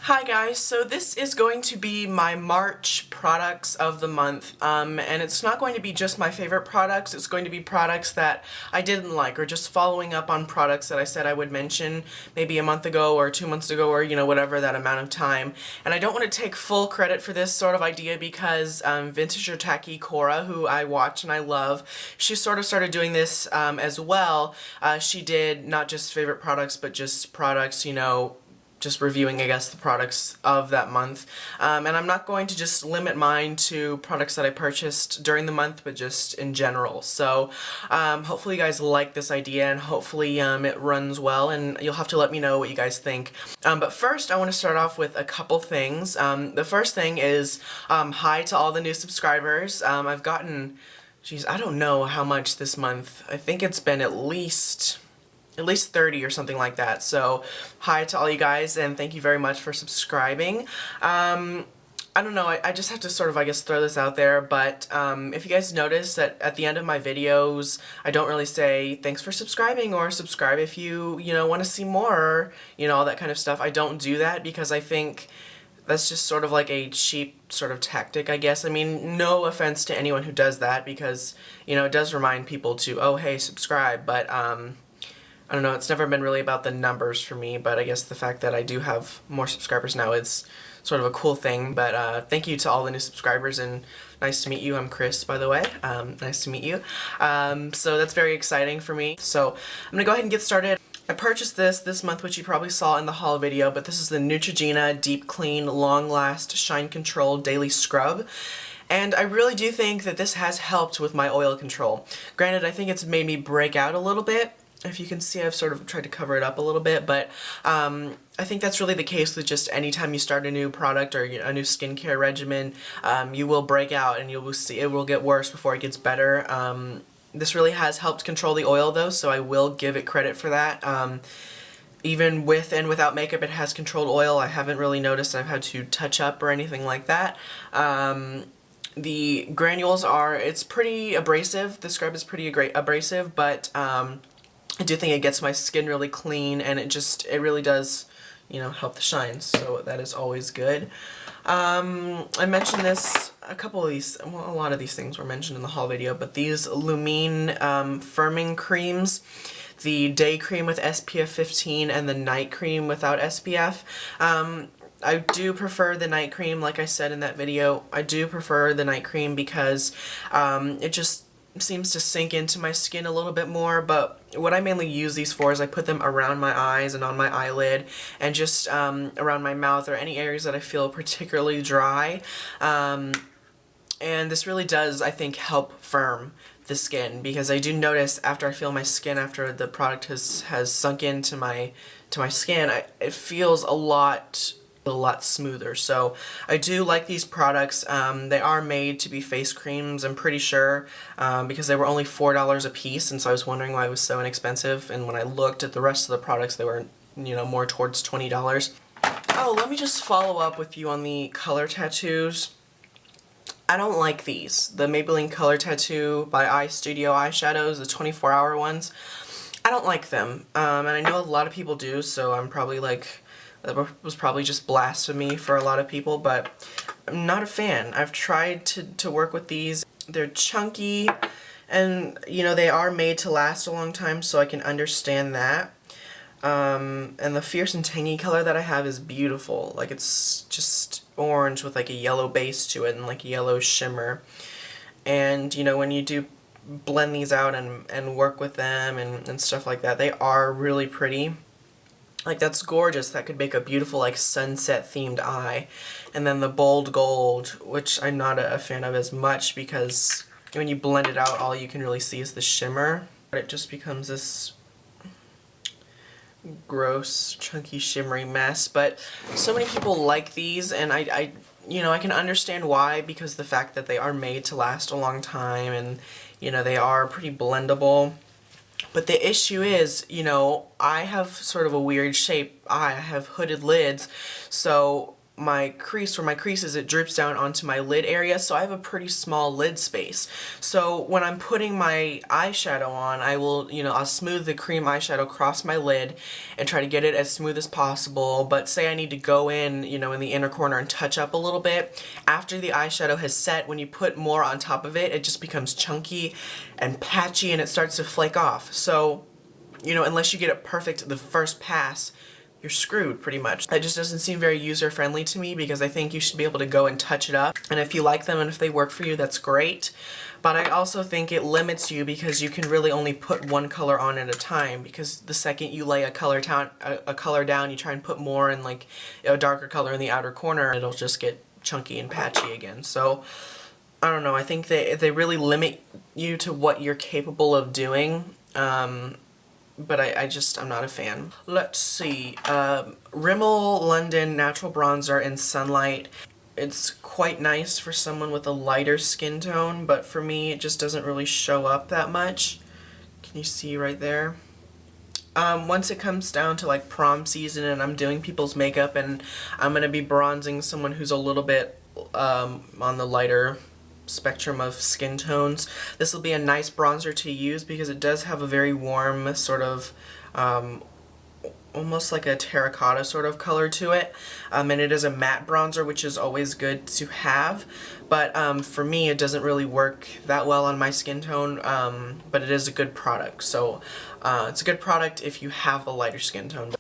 Hi guys, so this is going to be my March products of the month, and it's not going to be just my favorite products, it's going to be products that I didn't like, or just following up on products that I said I would mention maybe a month ago or 2 months ago, or whatever that amount of time. And I don't want to take full credit for this sort of idea because Vintage or Tacky Cora, who I watch and I love, she sort of started doing this as well. She did not just favorite products, but just products, just reviewing, I guess, the products of that month. And I'm not going to just limit mine to products that I purchased during the month, but just in general. So hopefully you guys like this idea, and hopefully it runs well, and you'll have to let me know what you guys think. But first, I want to start off with a couple things. The first thing is hi to all the new subscribers. I've gotten, geez, I don't know how much this month. I think it's been at least 30 or something like that. So hi to all you guys, and thank you very much for subscribing. I don't know, I just have to sort of, I guess, throw this out there, but if you guys notice that at the end of my videos, I don't really say thanks for subscribing or subscribe if you want to see more, all that kind of stuff. I don't do that because I think that's just sort of like a cheap sort of tactic, I guess. I mean, no offense to anyone who does that, because, it does remind people to, oh, hey, subscribe, but I don't know, it's never been really about the numbers for me, but I guess the fact that I do have more subscribers now is sort of a cool thing. But thank you to all the new subscribers, and nice to meet you. I'm Chris, by the way. Nice to meet you. So that's very exciting for me. So I'm gonna go ahead and get started. I purchased this month, which you probably saw in the haul video, but this is the Neutrogena Deep Clean Long Last Shine Control Daily Scrub. And I really do think that this has helped with my oil control. Granted, I think it's made me break out a little bit. If you can see, I've sort of tried to cover it up a little bit, but I think that's really the case with just anytime you start a new product or a new skincare regimen, you will break out, and you will see it will get worse before it gets better. This really has helped control the oil though, so I will give it credit for that. Even with and without makeup, it has controlled oil. I haven't really noticed I've had to touch up or anything like that. The granules it's pretty abrasive. The scrub is pretty abrasive, but I do think it gets my skin really clean, and it really does, help the shine, so that is always good. I mentioned this, a lot of these things were mentioned in the haul video, but these Lumene firming creams, the day cream with SPF 15 and the night cream without SPF, I do prefer the night cream. Like I said in that video, I do prefer the night cream because it just seems to sink into my skin a little bit more. But what I mainly use these for is I put them around my eyes and on my eyelid, and just around my mouth, or any areas that I feel particularly dry. And this really does, I think, help firm the skin, because I do notice after I feel my skin, after the product has sunk into my skin, it feels a lot smoother. So I do like these products. They are made to be face creams, I'm pretty sure, because they were only $4 a piece, and so I was wondering why it was so inexpensive, and when I looked at the rest of the products, they were more towards $20. Oh, let me just follow up with you on the color tattoos. I don't like these. The Maybelline Color Tattoo by Eye Studio Eyeshadows, the 24-hour ones. I don't like them, and I know a lot of people do, so I'm probably like, that was probably just blasphemy for a lot of people, but I'm not a fan. I've tried to work with these. They're chunky, and they are made to last a long time, so I can understand that. And the Fierce and Tangy color that I have is beautiful. Like, it's just orange with like a yellow base to it and like a yellow shimmer. And when you do blend these out and work with them and stuff like that, they are really pretty. Like, that's gorgeous. That could make a beautiful, like, sunset-themed eye. And then the Bold Gold, which I'm not a fan of as much, because when you blend it out, all you can really see is the shimmer. But it just becomes this gross, chunky, shimmery mess. But so many people like these, and I can understand why, because the fact that they are made to last a long time, and, they are pretty blendable. But the issue is, I have sort of a weird shape eye. I have hooded lids, so my crease, where my crease is, it drips down onto my lid area, so I have a pretty small lid space. So when I'm putting my eyeshadow on, I will, I'll smooth the cream eyeshadow across my lid and try to get it as smooth as possible. But say I need to go in, in the inner corner and touch up a little bit, after the eyeshadow has set, when you put more on top of it, it just becomes chunky and patchy and it starts to flake off. So, unless you get it perfect the first pass, you're screwed pretty much. That just doesn't seem very user-friendly to me, because I think you should be able to go and touch it up. And if you like them and if they work for you, that's great. But I also think it limits you, because you can really only put one color on at a time, because the second you lay a color down, you try and put more in like a darker color in the outer corner, it'll just get chunky and patchy again. So I don't know, I think they really limit you to what you're capable of doing. But I'm not a fan. Let's see, Rimmel London Natural Bronzer in Sunlight. It's quite nice for someone with a lighter skin tone, but for me it just doesn't really show up that much. Can you see right there? Once it comes down to like prom season and I'm doing people's makeup and I'm gonna be bronzing someone who's a little bit on the lighter spectrum of skin tones, this will be a nice bronzer to use, because it does have a very warm sort of almost like a terracotta sort of color to it, and it is a matte bronzer, which is always good to have, but for me it doesn't really work that well on my skin tone, but it is a good product. So it's a good product if you have a lighter skin tone.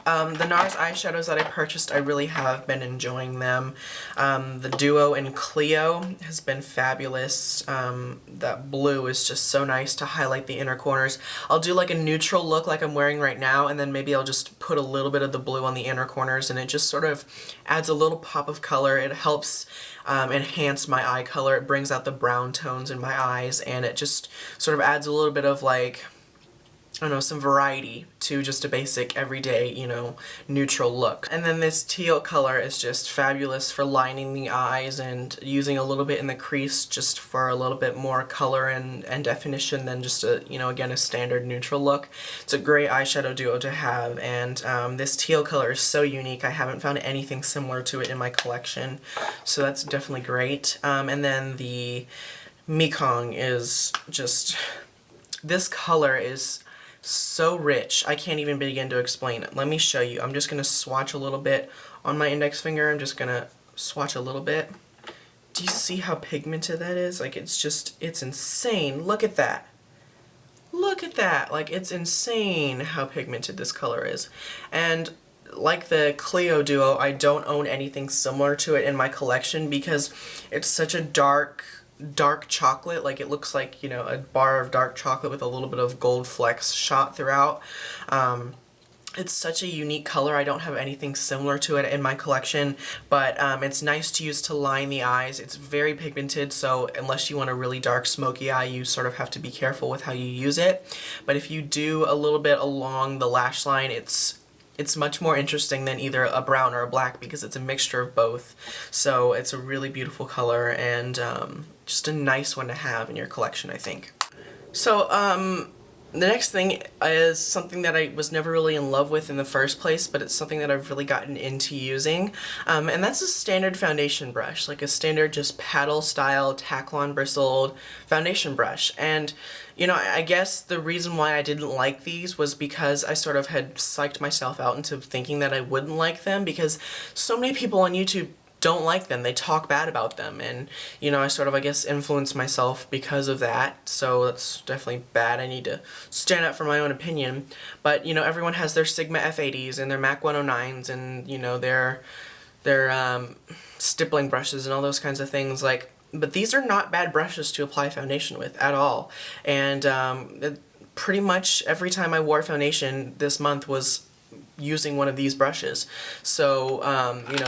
The NARS eyeshadows that I purchased, I really have been enjoying them. The duo in Cleo has been fabulous. That blue is just so nice to highlight the inner corners. I'll do like a neutral look like I'm wearing right now, and then maybe I'll just put a little bit of the blue on the inner corners, and it just sort of adds a little pop of color. It helps enhance my eye color. It brings out the brown tones in my eyes, and it just sort of adds a little bit of like, I don't know, some variety to just a basic everyday, neutral look. And then this teal color is just fabulous for lining the eyes and using a little bit in the crease just for a little bit more color and definition than just a, again, a standard neutral look. It's a great eyeshadow duo to have, and this teal color is so unique. I haven't found anything similar to it in my collection, so that's definitely great. And then the Mekong is just, this color is so rich, I can't even begin to explain it. Let me show you. I'm just going to swatch a little bit on my index finger. I'm just going to swatch a little bit. Do you see how pigmented that is? Like, it's insane. Look at that. Look at that. Like, it's insane how pigmented this color is. And like the Cleo duo, I don't own anything similar to it in my collection, because it's such a dark chocolate. Like, it looks like, a bar of dark chocolate with a little bit of gold flecks shot throughout. It's such a unique color. I don't have anything similar to it in my collection, but it's nice to use to line the eyes. It's very pigmented, so unless you want a really dark smoky eye, you sort of have to be careful with how you use it. But if you do a little bit along the lash line, it's much more interesting than either a brown or a black, because it's a mixture of both. So it's a really beautiful color, and just a nice one to have in your collection, I think. So the next thing is something that I was never really in love with in the first place, but it's something that I've really gotten into using, and that's a standard foundation brush, like a standard just paddle style tack-on bristled foundation brush. And I guess the reason why I didn't like these was because I sort of had psyched myself out into thinking that I wouldn't like them, because so many people on YouTube don't like them. They talk bad about them, and I sort of, I guess, influenced myself because of that. So that's definitely bad. I need to stand up for my own opinion. But everyone has their Sigma F80s and their MAC 109s and their stippling brushes and all those kinds of things. But these are not bad brushes to apply foundation with at all. And pretty much every time I wore foundation this month was using one of these brushes. So,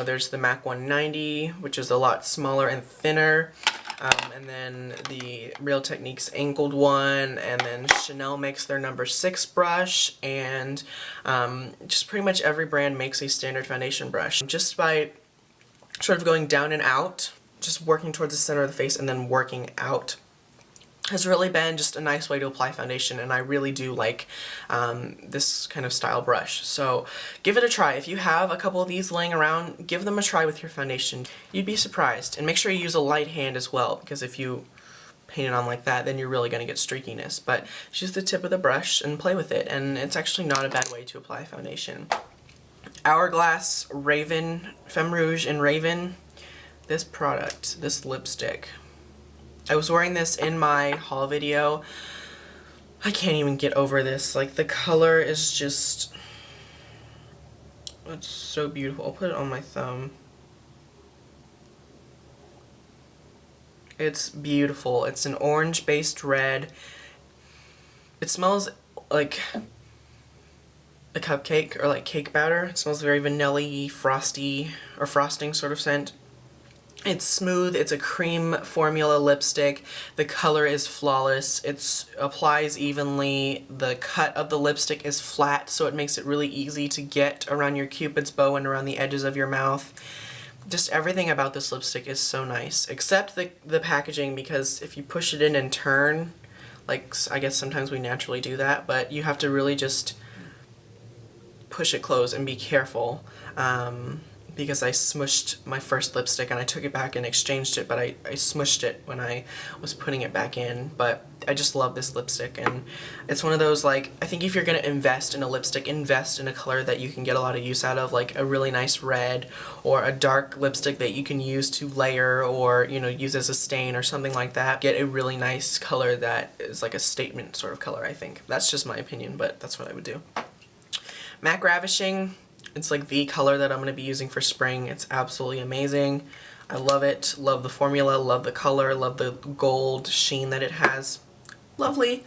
there's the MAC 190, which is a lot smaller and thinner, and then the Real Techniques angled one, and then Chanel makes their number 6 brush, and just pretty much every brand makes a standard foundation brush. Just by sort of going down and out, just working towards the center of the face and then working out, has really been just a nice way to apply foundation, and I really do like this kind of style brush. So give it a try. If you have a couple of these laying around, give them a try with your foundation. You'd be surprised. And make sure you use a light hand as well, because if you paint it on like that, then you're really going to get streakiness. But just use the tip of the brush and play with it, and it's actually not a bad way to apply foundation. Hourglass Femme Rouge in Raven. This product, this lipstick. I was wearing this in my haul video. I can't even get over this. Like, the color is just, it's so beautiful. I'll put it on my thumb. It's beautiful. It's an orange-based red. It smells like a cupcake or like cake batter. It smells very vanilla-y, frosty, or frosting sort of scent. It's smooth. It's a cream formula lipstick. The color is flawless. It applies evenly. The cut of the lipstick is flat, so it makes it really easy to get around your Cupid's bow and around the edges of your mouth. Just everything about this lipstick is so nice, except the packaging, because if you push it in and turn, like I guess sometimes we naturally do that, but you have to really just push it closed and be careful. Because I smushed my first lipstick and I took it back and exchanged it, but I smushed it when I was putting it back in. But I just love this lipstick, and it's one of those, like, I think if you're going to invest in a lipstick, invest in a color that you can get a lot of use out of, like a really nice red or a dark lipstick that you can use to layer or, you know, use as a stain or something like that. Get a really nice color that is like a statement sort of color, I think. That's just my opinion, but that's what I would do. MAC Ravishing. It's like the color that I'm going to be using for spring. It's absolutely amazing. I love it. Love the formula, love the color, love the gold sheen that it has. Lovely.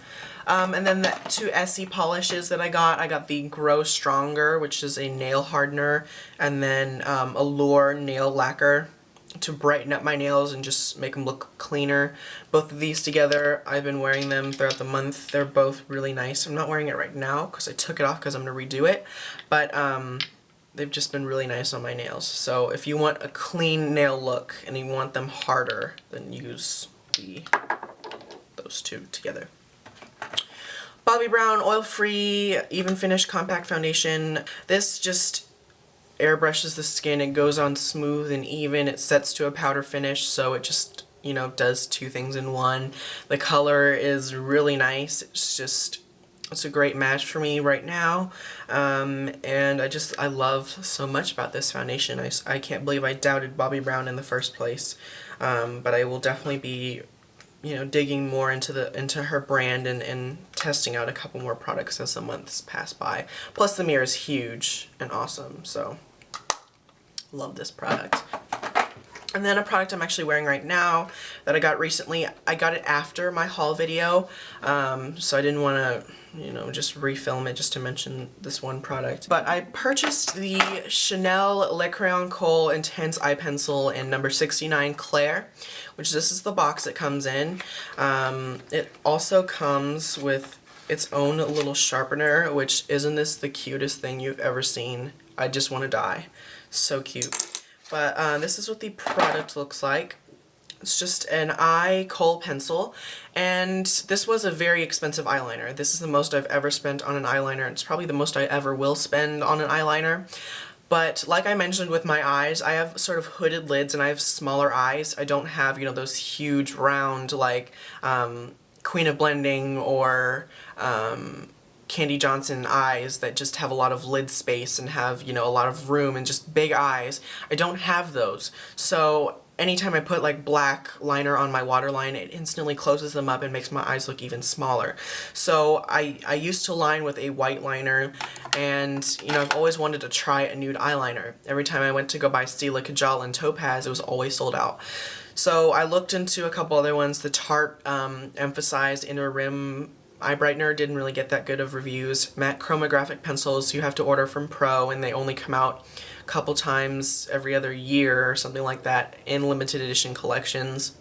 And then the two Essie polishes that I got the Grow Stronger, which is a nail hardener, and then Allure nail lacquer to brighten up my nails and just make them look cleaner. Both of these together, I've been wearing them throughout the month. They're both really nice. I'm not wearing it right now because I took it off because I'm going to redo it, but they've just been really nice on my nails. So if you want a clean nail look and you want them harder, then use those two together. Bobbi Brown Oil-Free Even Finish Compact Foundation. This just airbrushes the skin. It goes on smooth and even. It sets to a powder finish, so it just, you know, does two things in one. The color is really nice. It's a great match for me right now, and I love so much about this foundation. I can't believe I doubted Bobbi Brown in the first place, but I will definitely be, you know, digging more into her brand and testing out a couple more products as the months pass by. Plus the mirror is huge and awesome, so love this product. And then a product I'm actually wearing right now that I got recently. I got it after my haul video, so I didn't want to, you know, just refilm it just to mention this one product. But I purchased the Chanel Le Crayon Kohl Intense Eye Pencil in number 69 Clair, which this is the box it comes in. It also comes with its own little sharpener, which isn't this the cutest thing you've ever seen? I just want to die. So cute. But this is what the product looks like. It's just an eye Kohl pencil, and this was a very expensive eyeliner. This is the most I've ever spent on an eyeliner. It's probably the most I ever will spend on an eyeliner. But like I mentioned with my eyes, I have sort of hooded lids and I have smaller eyes. I don't have, you know, those huge round like Queen of Blending or Candy Johnson eyes that just have a lot of lid space and have, you know, a lot of room and just big eyes. I don't have those. So anytime I put like black liner on my waterline, it instantly closes them up and makes my eyes look even smaller. So I used to line with a white liner, and, you know, I've always wanted to try a nude eyeliner. Every time I went to go buy Stila Kajal and Topaz, it was always sold out. So I looked into a couple other ones. The Tarte Emphaseyes Inner Rim eye brightener didn't really get that good of reviews. Matte chromographic pencils you have to order from Pro, and they only come out a couple times every other year or something like that in limited edition collections.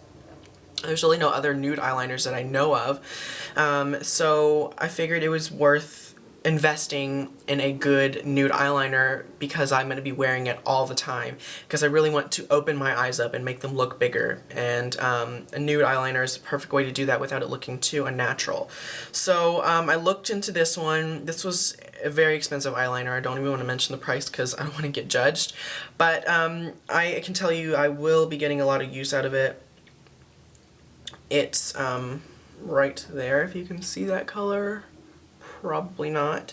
There's really no other nude eyeliners that I know of, so I figured it was worth investing in a good nude eyeliner because I'm going to be wearing it all the time, because I really want to open my eyes up and make them look bigger, and a nude eyeliner is the perfect way to do that without it looking too unnatural. So I looked into this one. This was a very expensive eyeliner. I don't even want to mention the price because I don't want to get judged, but I can tell you I will be getting a lot of use out of it. It's right there, if you can see that color. Probably not.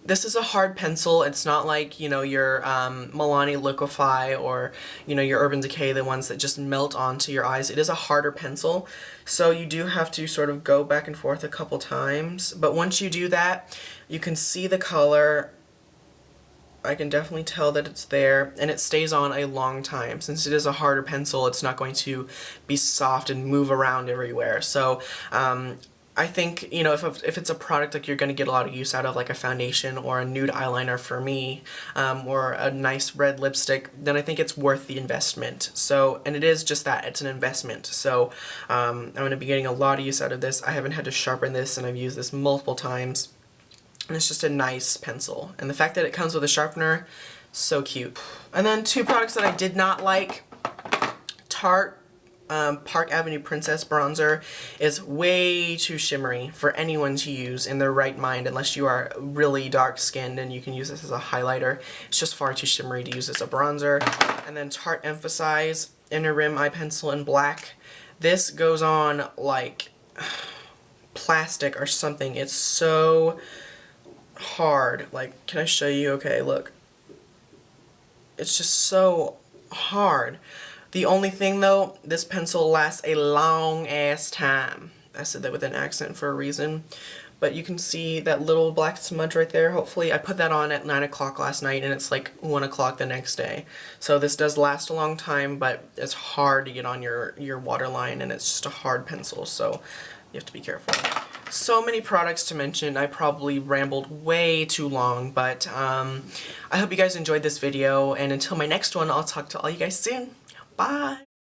This is a hard pencil. It's not like, you know, your Milani Liquify or, you know, your Urban Decay, the ones that just melt onto your eyes. It is a harder pencil, so you do have to sort of go back and forth a couple times. But once you do that, you can see the color. I can definitely tell that it's there, and it stays on a long time. Since it is a harder pencil, it's not going to be soft and move around everywhere. So I think, you know, if it's a product like you're going to get a lot of use out of, like a foundation or a nude eyeliner for me, or a nice red lipstick, then I think it's worth the investment. So, and it is just that, it's an investment. So I'm going to be getting a lot of use out of this. I haven't had to sharpen this, and I've used this multiple times. And it's just a nice pencil. And the fact that it comes with a sharpener, so cute. And then two products that I did not like. Tarte Park Avenue Princess Bronzer is way too shimmery for anyone to use in their right mind, unless you are really dark skinned and you can use this as a highlighter. It's just far too shimmery to use as a bronzer. And then Tarte Emphaseyes Inner Rim Eye Pencil in black. This goes on like plastic or something. It's so hard. Like, can I show you? Okay, look. It's just so hard. The only thing though, this pencil lasts a long ass time. I said that with an accent for a reason. But you can see that little black smudge right there. Hopefully, I put that on at 9 o'clock last night, and it's like 1 o'clock the next day. So this does last a long time, but it's hard to get on your waterline, and it's just a hard pencil, so you have to be careful. So many products to mention. I probably rambled way too long, but I hope you guys enjoyed this video, and until my next one, I'll talk to all you guys soon. Bye!